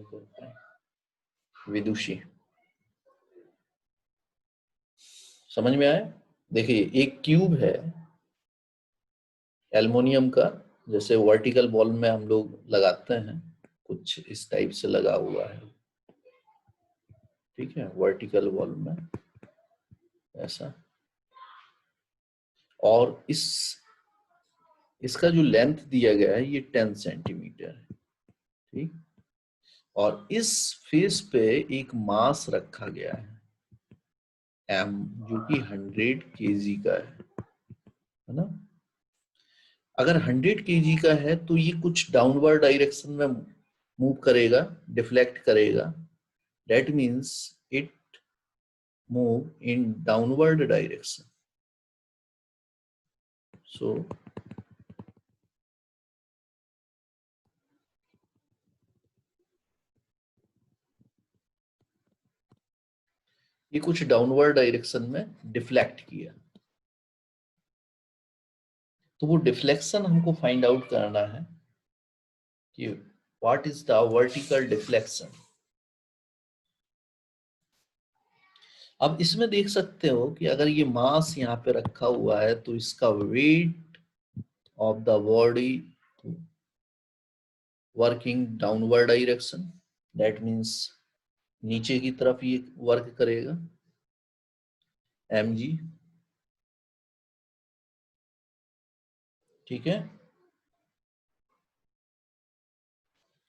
नहीं कर पाए। विदुषी, समझ में आया? देखिए एक क्यूब है एल्युमिनियम का, जैसे वर्टिकल बॉल में हम लोग लगाते हैं, कुछ इस टाइप से लगा हुआ है, ठीक है, वर्टिकल बॉल में ऐसा। और इसका जो लेंथ दिया गया है ये 10 सेंटीमीटर है, ठीक। और इस फेस पे एक मास रखा गया है m, जो कि 100 kg का है ना। अगर 100 kg का है तो ये कुछ डाउनवर्ड डायरेक्शन में मूव करेगा, डिफ्लेक्ट करेगा, that means it move in downward direction. So ये कुछ डाउनवर्ड डायरेक्शन में डिफ्लेक्ट किया, तो वो डिफ्लेक्शन हमको फाइंड आउट करना है कि what is the vertical deflection. अब इसमें देख सकते हो कि अगर ये मास यहाँ पे रखा हुआ है तो इसका weight of the body working downward direction, that means नीचे की तरफ ये वर्क करेगा mg, ठीक है।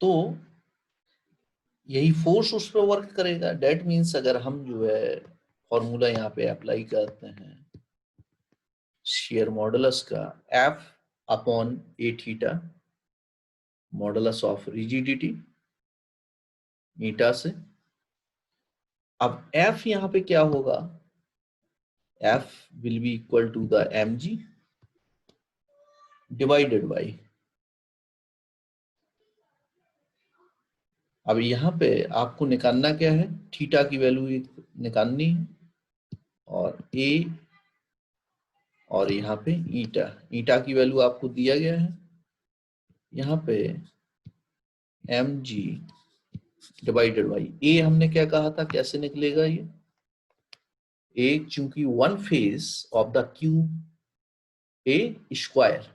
तो यही फोर्स उस पर वर्क करेगा, दैट मीन्स अगर हम जो है फॉर्मूला यहाँ पे अप्लाई करते हैं शेयर मॉडुलस का, F upon A theta, modulus of rigidity eta से। अब F यहाँ पे क्या होगा, F will be equal to the mg divided by, अब यहाँ पे आपको निकालना क्या है, थीटा की वैल्यू निकालनी है, और ए और यहाँ पे ईटा, ईटा की वैल्यू आपको दिया गया है यहाँ पे mg डिवाइडेड बाई ए। हमने क्या कहा था, कैसे निकलेगा ये ए, चूंकि one face of the cube A square,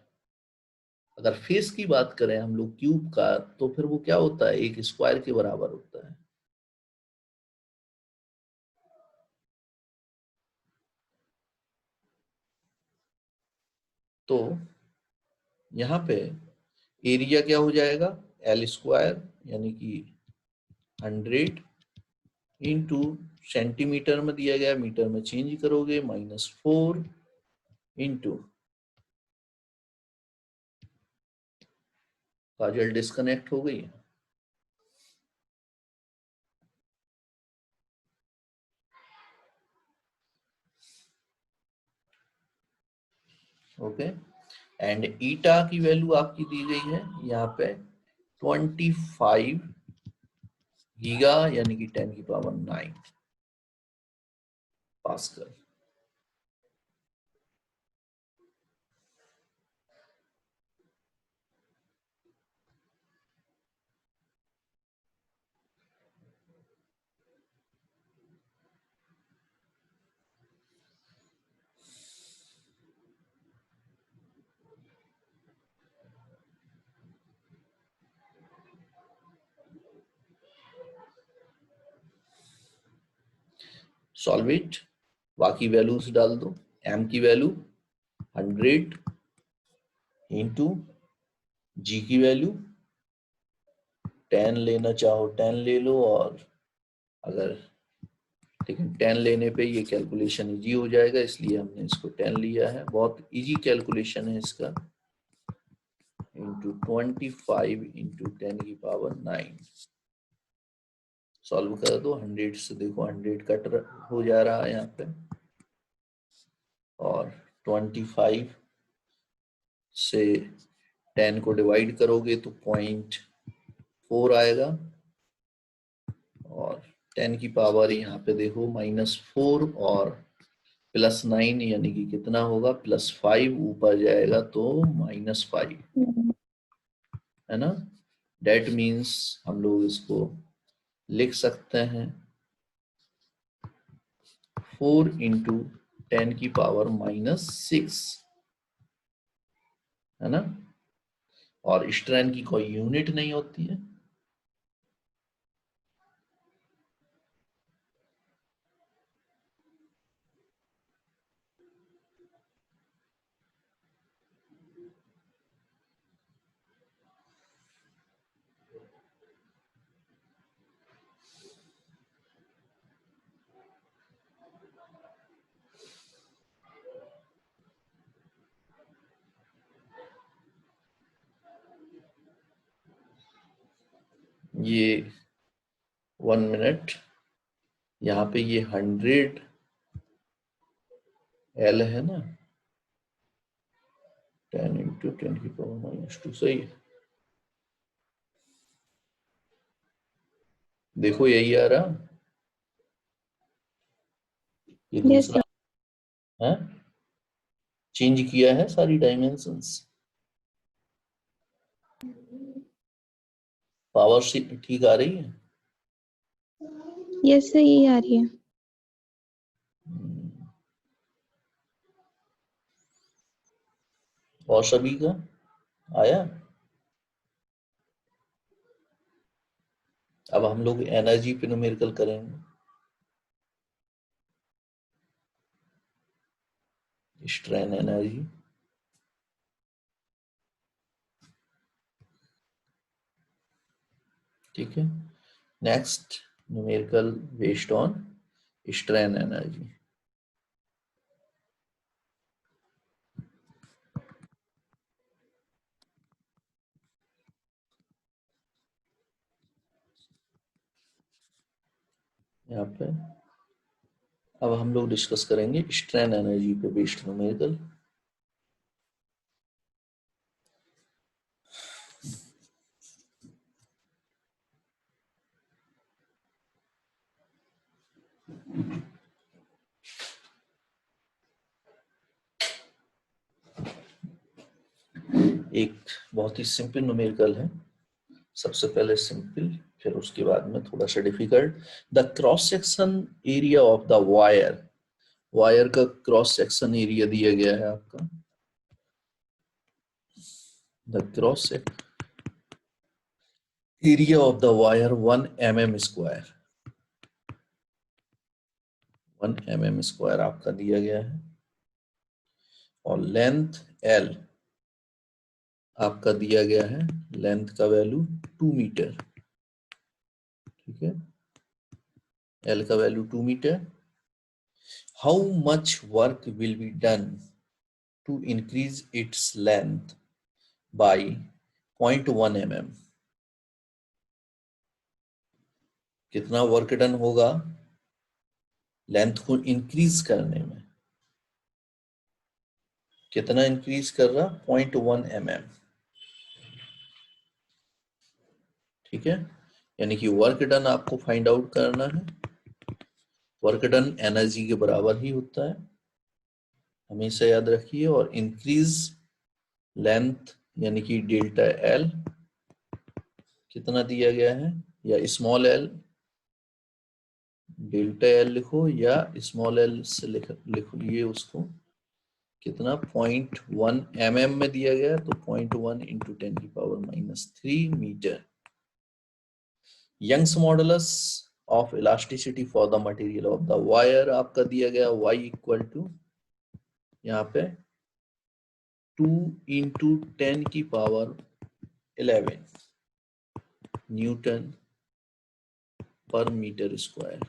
अगर फेस की बात करें हम लोग क्यूब का तो फिर वो क्या होता है, एक स्क्वायर के बराबर होता है। तो यहाँ पे एरिया क्या हो जाएगा, एल स्क्वायर यानी कि 100 इंटू सेंटीमीटर में दिया गया, मीटर में चेंज करोगे -4 इंटू, काजल डिस्कनेक्ट हो गई है, ओके। एंड ईटा की वैल्यू आपकी दी गई है यहाँ पे 25 गीगा यानी कि 10⁹ पास्कल। सॉल्व इट, बाकी वैल्यूज डाल दो, m की वैल्यू 100 इंटू g की वैल्यू 10 लेना चाहो 10 ले लो, और अगर, लेकिन 10 लेने पे ये कैलकुलेशन इजी हो जाएगा इसलिए हमने इसको 10 लिया है, बहुत इजी कैलकुलेशन है इसका, इंटू 25 इंटू 10⁹ सॉल्व कर दो। 100 से देखो 100 कट हो जा रहा है यहाँ पे, और 25 से 10 को डिवाइड करोगे तो 0.4 आएगा, और 10 की पावर यहाँ पे देखो -4 और +9 यानी कि कितना होगा, +5 ऊपर जाएगा तो -5 है ना। डेट मीन्स हम लोग इसको लिख सकते हैं 4 इंटू 10⁻⁻6, है ना। और स्ट्रेन की कोई यूनिट नहीं होती है, ये 1 मिनट, यहाँ पे ये 100 L है ना, 10 इंटू 10⁻², सही है। देखो यही आ रहा, ये दूसरा है, चेंज किया है सारी डायमेंशंस। पावर ठीक आ रही है। यस सही आ रही है। और सभी का आया। अब हम लोग एनर्जी पे न्यूमेरिकल करेंगे, स्ट्रेन एनर्जी। ठीक है, next numerical based on strain energy. यहाँ पे अब हम लोग डिस्कस करेंगे स्ट्रेन एनर्जी पे बेस्ड न्यूमेरिकल। एक बहुत ही सिंपल न्यूमेरिकल है, सबसे पहले सिंपल, फिर उसके बाद में थोड़ा सा difficult. The cross section area of the wire, wire का क्रॉस सेक्शन एरिया दिया गया है आपका, the cross area of the wire 1 mm square, 1 mm square आपका दिया गया है, और लेंथ L आपका दिया गया है, लेंथ का वैल्यू 2 मीटर। ठीक है, L का value 2 metre. How much work will be done to increase its length by 0.1 mm, कितना वर्क डन होगा लेंथ को इंक्रीज करने में, कितना इंक्रीज कर रहा, 0.1 mm। ठीक है, यानी कि वर्क डन आपको फाइंड आउट करना है, वर्क डन एनर्जी के बराबर ही होता है, हमेशा याद रखिए। और इंक्रीज लेंथ यानी कि डेल्टा एल कितना दिया गया है, या स्मॉल एल, डेल्टा एल लिखो या स्मॉल एल से लिखिए उसको, कितना 0.1 mm में दिया गया है, तो 0.1 into 10⁻³ metre. Young's modulus of elasticity for the material of the wire आपका दिया गया y इक्वल टू यहाँ पे 2 into 10⁻11 newton per metre square.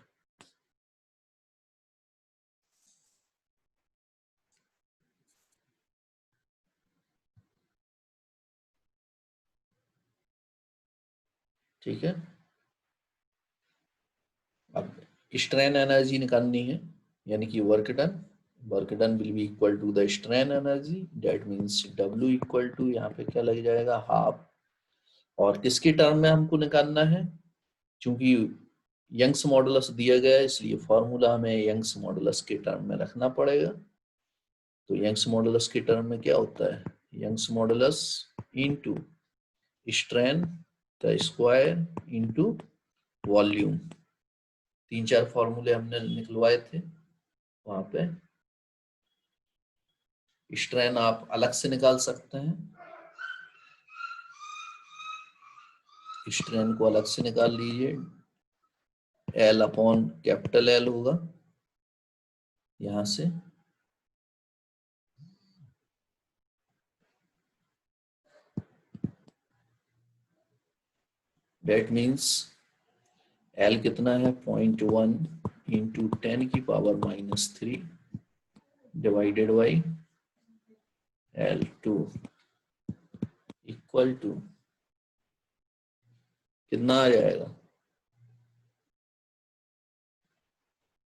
ठीक है, अब स्ट्रेन एनर्जी निकालनी है, यानी कि work done, work done will be equal to the strain energy, that means W equal to यहाँ पे क्या लग जाएगा, हाफ। और किसके टर्म में हमको निकालना है, क्योंकि यंग्स मॉडुलस दिया गया है इसलिए फॉर्मूला हमें यंग्स मॉडुलस के टर्म में रखना पड़ेगा। तो यंग्स मॉडुलस के टर्म में क्या होता है, यंग्स मॉडुलस इनटू स्ट्रेन का स्क्वायर इंटू वॉल्यूम, 3-4 फॉर्मूले हमने निकलवाए थे वहां पे। स्ट्रेन आप अलग से निकाल सकते हैं, स्ट्रेन को अलग से निकाल लीजिए। L अपॉन कैपिटल L होगा यहां से, डेट मीन्स L कितना है 0.1 into 10⁻³ divided by L2 equal to कितना आ जाएगा